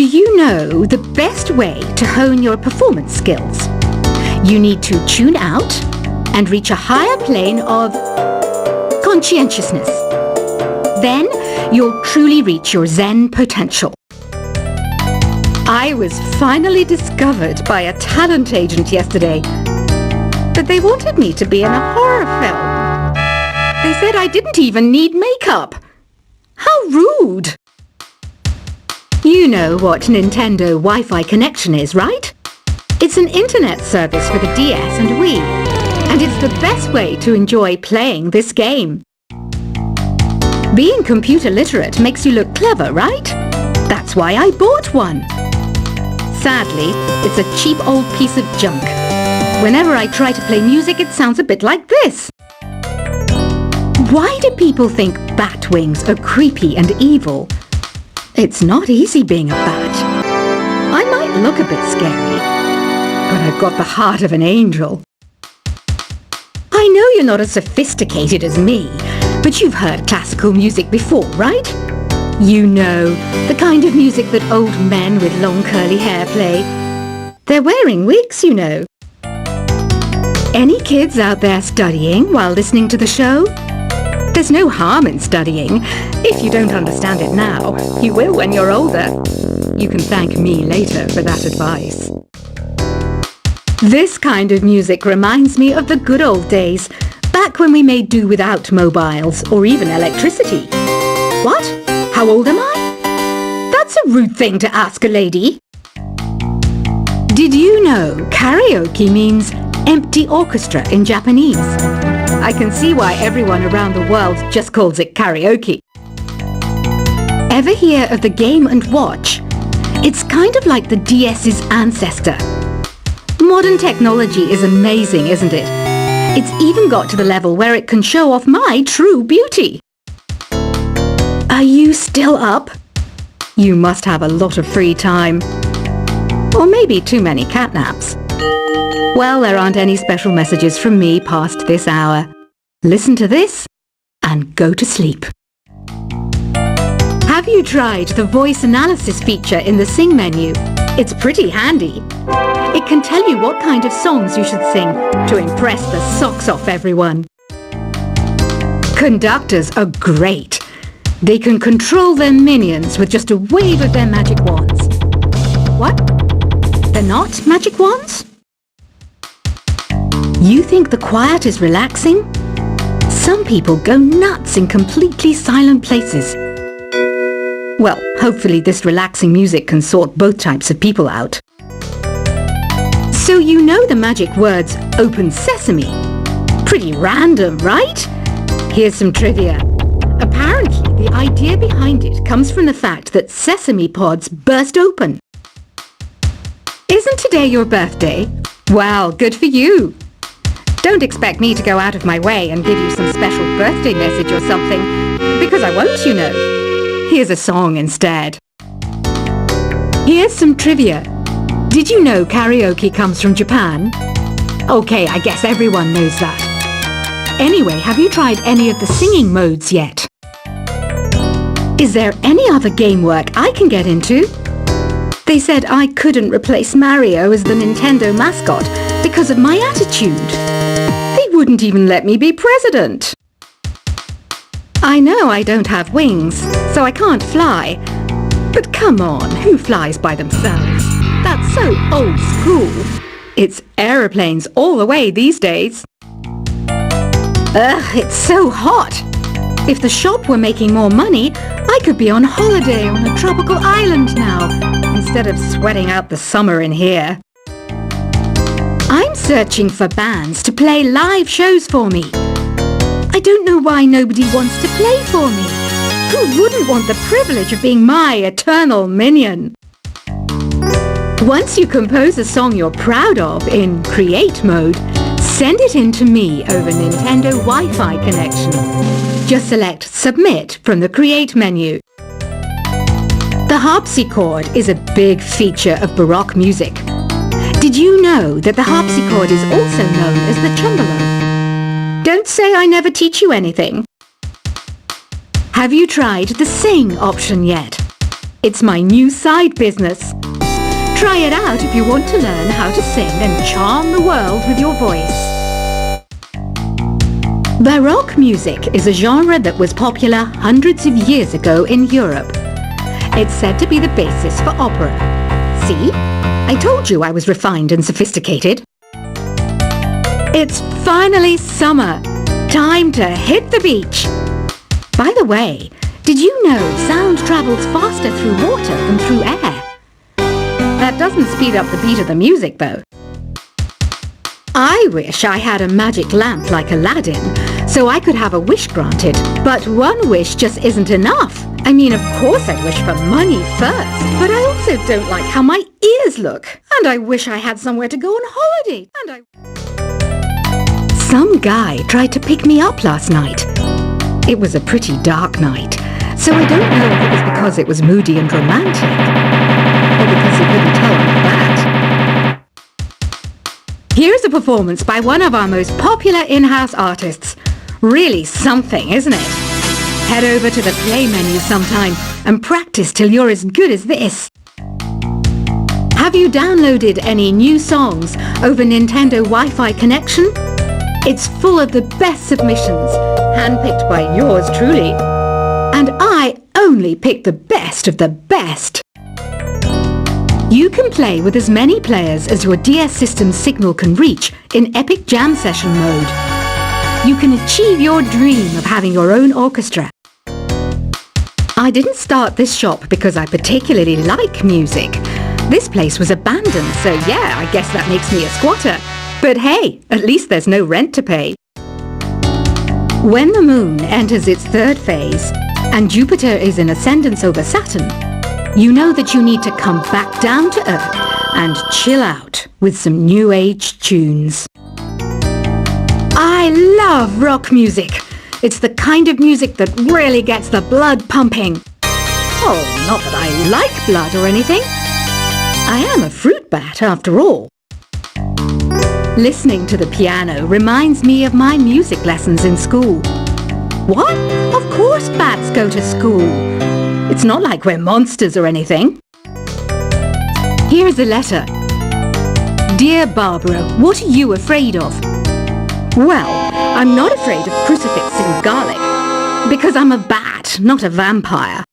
Do you know the best way to hone your performance skills? You need to tune out and reach a higher plane of conscientiousness. Then you'll truly reach your Zen potential. I was finally discovered by a talent agent yesterday, but they wanted me to be in a horror film. They said I didn't even need makeup. How rude! You know what Nintendo Wi-Fi connection is, right? It's an internet service for the DS and Wii, and it's the best way to enjoy playing this game. Being computer literate makes you look clever, right? That's why I bought one. Sadly, it's a cheap old piece of junk. Whenever I try to play music, it sounds a bit like this. Why do people think bat wings are creepy and evil? It's not easy being a bat. I might look a bit scary, but I've got the heart of an angel. I know you're not as sophisticated as me, but you've heard classical music before, right? You know, the kind of music that old men with long curly hair play. They're wearing wigs, you know. Any kids out there studying while listening to the show? There's no harm in studying. If you don't understand it now, you will when you're older. You can thank me later for that advice. This kind of music reminds me of the good old days, back when we made do without mobiles or even electricity. What? How old am I? That's a rude thing to ask a lady. Did you know karaoke means empty orchestra in Japanese? I can see why everyone around the world just calls it karaoke. Ever hear of the Game & Watch? It's kind of like the DS's ancestor. Modern technology is amazing, isn't it? It's even got to the level where it can show off my true beauty. Are you still up? You must have a lot of free time. Or maybe too many catnaps. Well, there aren't any special messages from me past this hour. Listen to this and go to sleep. Have you tried the voice analysis feature in the Sing menu? It's pretty handy. It can tell you what kind of songs you should sing to impress the socks off everyone. Conductors are great. They can control their minions with just a wave of their magic wands. What? They're not magic wands? You think the quiet is relaxing? Some people go nuts in completely silent places. Well, hopefully this relaxing music can sort both types of people out. So you know the magic words "Open Sesame." Pretty random, right? Here's some trivia. Apparently, the idea behind it comes from the fact that sesame pods burst open. Isn't today your birthday? Well, good for you. Don't expect me to go out of my way and give you some special birthday message or something, because I won't, you know. Here's a song instead. Here's some trivia. Did you know karaoke comes from Japan? Okay, I guess everyone knows that. Anyway, have you tried any of the singing modes yet? Is there any other game work I can get into? They said I couldn't replace Mario as the Nintendo mascot because of my attitude. They wouldn't even let me be president. I know I don't have wings, so I can't fly. But come on, who flies by themselves? That's so old school. It's aeroplanes all the way these days. Ugh, it's so hot. If the shop were making more money, I could be on holiday on a tropical island now, instead of sweating out the summer in here. I'm searching for bands to play live shows for me. I don't know why nobody wants to play for me. Who wouldn't want the privilege of being my eternal minion? Once you compose a song you're proud of in Create mode, send it in to me over Nintendo Wi-Fi connection. Just select Submit from the Create menu. The harpsichord is a big feature of Baroque music. Did you know that the harpsichord is also known as the tremolo? Don't say I never teach you anything. Have you tried the Sing option yet? It's my new side business. Try it out if you want to learn how to sing and charm the world with your voice. Baroque music is a genre that was popular hundreds of years ago in Europe. It's said to be the basis for opera. See? I told you I was refined and sophisticated. It's finally summer. Time to hit the beach. By the way, did you know sound travels faster through water than through air? That doesn't speed up the beat of the music, though. I wish I had a magic lamp like Aladdin, so I could have a wish granted. But one wish just isn't enough. I mean, of course I'd wish for money first, but I also don't like how my ears look. And I wish I had somewhere to go on holiday. Some guy tried to pick me up last night. It was a pretty dark night, so I don't know if it was because it was moody and romantic, or because he couldn't tell I'm bad. Here's a performance by one of our most popular in-house artists. Really something, isn't it? Head over to the play menu sometime and practice till you're as good as this. Have you downloaded any new songs over Nintendo Wi-Fi connection? It's full of the best submissions, handpicked by yours truly. And I only pick the best of the best. You can play with as many players as your DS system's signal can reach in Epic Jam Session mode. You can achieve your dream of having your own orchestra. I didn't start this shop because I particularly like music. This place was abandoned, so yeah, I guess that makes me a squatter. But hey, at least there's no rent to pay. When the moon enters its third phase and Jupiter is in ascendance over Saturn, you know that you need to come back down to Earth and chill out with some new age tunes. I love rock music. It's the kind of music that really gets the blood pumping. Oh, not that I like blood or anything. I am a fruit bat after all. Listening to the piano reminds me of my music lessons in school. What? Of course bats go to school. It's not like we're monsters or anything. Here's a letter. Dear Barbara, what are you afraid of? Well, I'm not afraid of crucifix and garlic, because I'm a bat, not a vampire.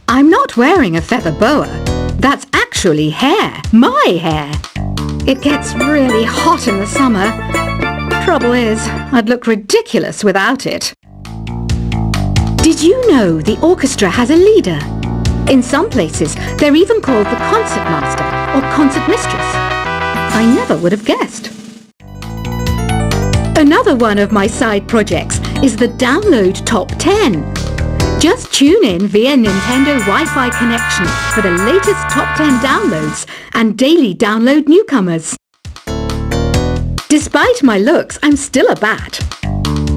I'm not wearing a feather boa. That's actually hair, my hair. It gets really hot in the summer. Trouble is, I'd look ridiculous without it. Did you know the orchestra has a leader? In some places, they're even called the concert master or concert mistress. I never would have guessed. Another one of my side projects is the Download Top 10. Just tune in via Nintendo Wi-Fi connection for the latest top 10 downloads and daily download newcomers. Despite my looks, I'm still a bat.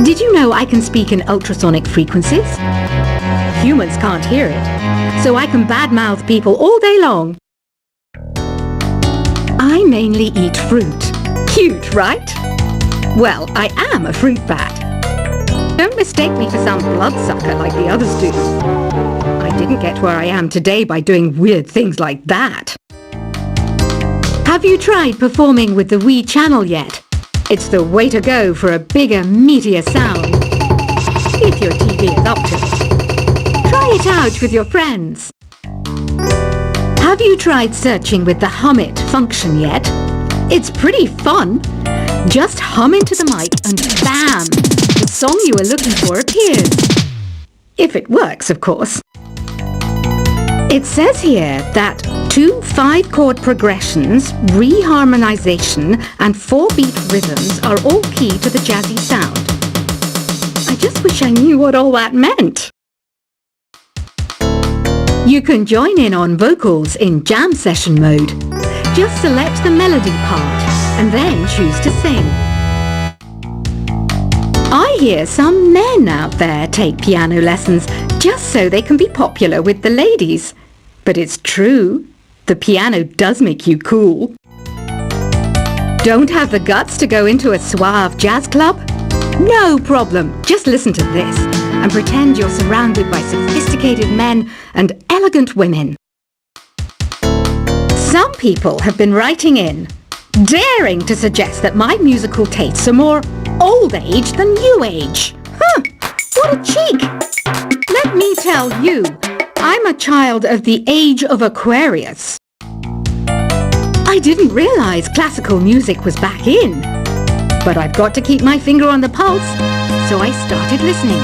Did you know I can speak in ultrasonic frequencies? Humans can't hear it, so I can badmouth people all day long. I mainly eat fruit. Cute, right? Well, I am a fruit bat. Don't mistake me for some bloodsucker like the others do. I didn't get where I am today by doing weird things like that. Have you tried performing with the Wii channel yet? It's the way to go for a bigger, meatier sound. If your TV is up to it. Try it out with your friends. Have you tried searching with the Hum It function yet? It's pretty fun. Just hum into the mic and bam! The song you were looking for appears. If it works, of course. It says here that 2 5-chord progressions, reharmonization, and 4-beat rhythms are all key to the jazzy sound. I just wish I knew what all that meant. You can join in on vocals in jam session mode. Just select the melody part and then choose to sing. I hear some men out there take piano lessons just so they can be popular with the ladies. But it's true, the piano does make you cool. Don't have the guts to go into a suave jazz club? No problem, just listen to this and pretend you're surrounded by sophisticated men and elegant women. Some people have been writing in, daring to suggest that my musical tastes are more old age than new age. What a cheek! Let me tell you, I'm a child of the age of Aquarius. I didn't realize classical music was back in, but I've got to keep my finger on the pulse, so I started listening.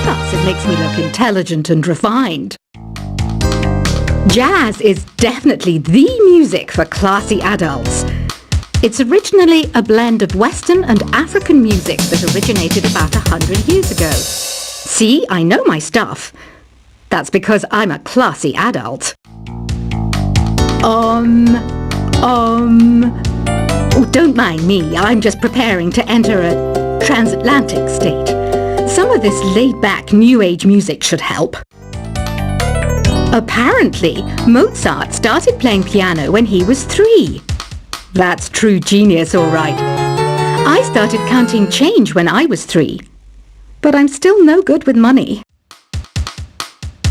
Plus, it makes me look intelligent and refined. Jazz is definitely the music for classy adults. It's originally a blend of Western and African music that originated about 100 years ago. See, I know my stuff. That's because I'm a classy adult. Oh, don't mind me. I'm just preparing to enter a transatlantic state. Some of this laid-back New Age music should help. Apparently, Mozart started playing piano when he was 3. That's true genius, all right. I started counting change when I was 3. But I'm still no good with money.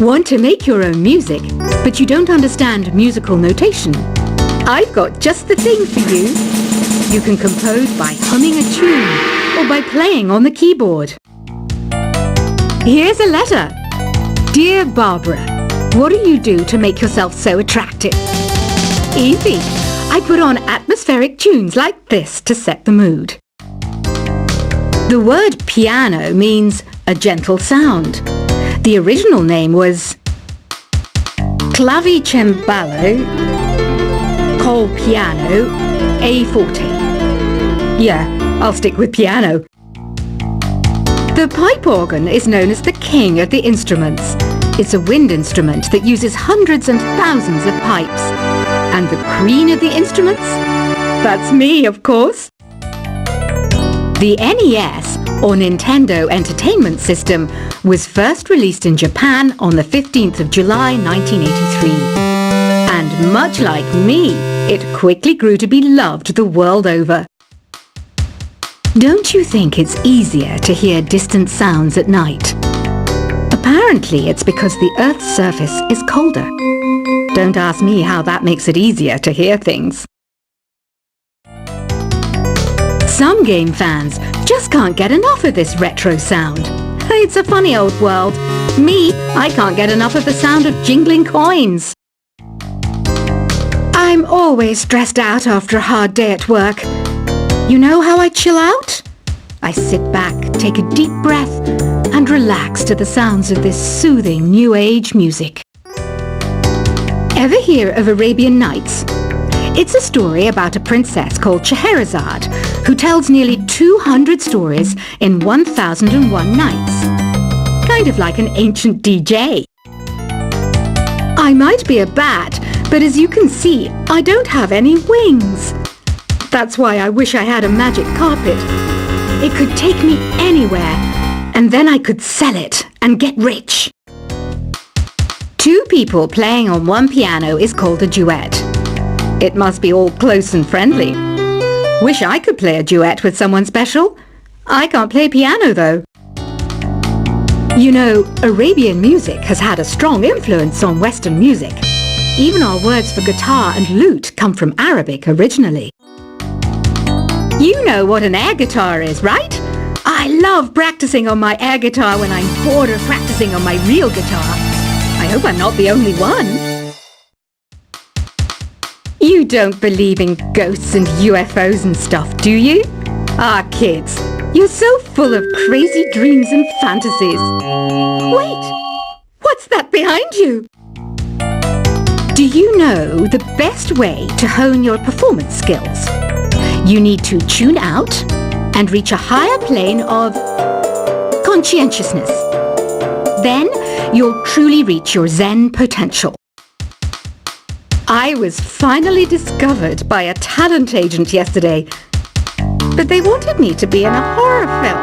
Want to make your own music, but you don't understand musical notation? I've got just the thing for you. You can compose by humming a tune or by playing on the keyboard. Here's a letter. Dear Barbara, what do you do to make yourself so attractive? Easy. I put on atmospheric tunes like this to set the mood. The word piano means a gentle sound. The original name was Clavicembalo col piano A forte. Yeah, I'll stick with piano. The pipe organ is known as the king of the instruments. It's a wind instrument that uses hundreds and thousands of pipes. And the queen of the instruments? That's me, of course. The NES, or Nintendo Entertainment System, was first released in Japan on the 15th of July 1983. And much like me, it quickly grew to be loved the world over. Don't you think it's easier to hear distant sounds at night? Apparently, it's because the Earth's surface is colder. Don't ask me how that makes it easier to hear things. Some game fans just can't get enough of this retro sound. It's a funny old world. Me, I can't get enough of the sound of jingling coins. I'm always stressed out after a hard day at work. You know how I chill out? I sit back, take a deep breath, and relax to the sounds of this soothing New Age music. Ever hear of Arabian Nights? It's a story about a princess called Scheherazade, who tells nearly 200 stories in 1001 nights. Kind of like an ancient DJ. I might be a bat, but as you can see, I don't have any wings. That's why I wish I had a magic carpet. It could take me anywhere, and then I could sell it and get rich. 2 people playing on one piano is called a duet. It must be all close and friendly. Wish I could play a duet with someone special. I can't play piano though. You know, Arabian music has had a strong influence on Western music. Even our words for guitar and lute come from Arabic originally. You know what an air guitar is, right? I love practicing on my air guitar when I'm bored of practicing on my real guitar. I hope I'm not the only one. You don't believe in ghosts and UFOs and stuff, do you? Ah, kids, you're so full of crazy dreams and fantasies. Wait, what's that behind you? Do you know the best way to hone your performance skills? You need to tune out and reach a higher plane of conscientiousness. Then you'll truly reach your Zen potential. I was finally discovered by a talent agent yesterday, but they wanted me to be in a horror film.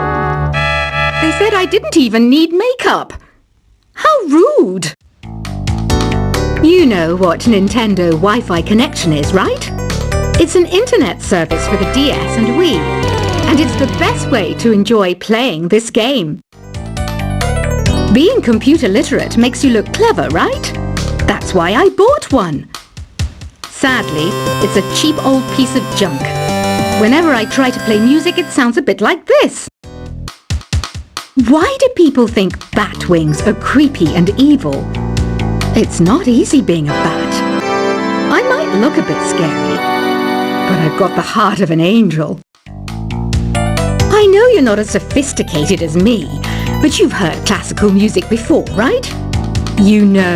They said I didn't even need makeup. How rude! You know what Nintendo Wi-Fi connection is, right? It's an internet service for the DS and Wii, and it's the best way to enjoy playing this game. Being computer literate makes you look clever, right? That's why I bought one. Sadly, it's a cheap old piece of junk. Whenever I try to play music, it sounds a bit like this. Why do people think bat wings are creepy and evil? It's not easy being a bat. I might look a bit scary, but I've got the heart of an angel. I know you're not as sophisticated as me, but you've heard classical music before, right? You know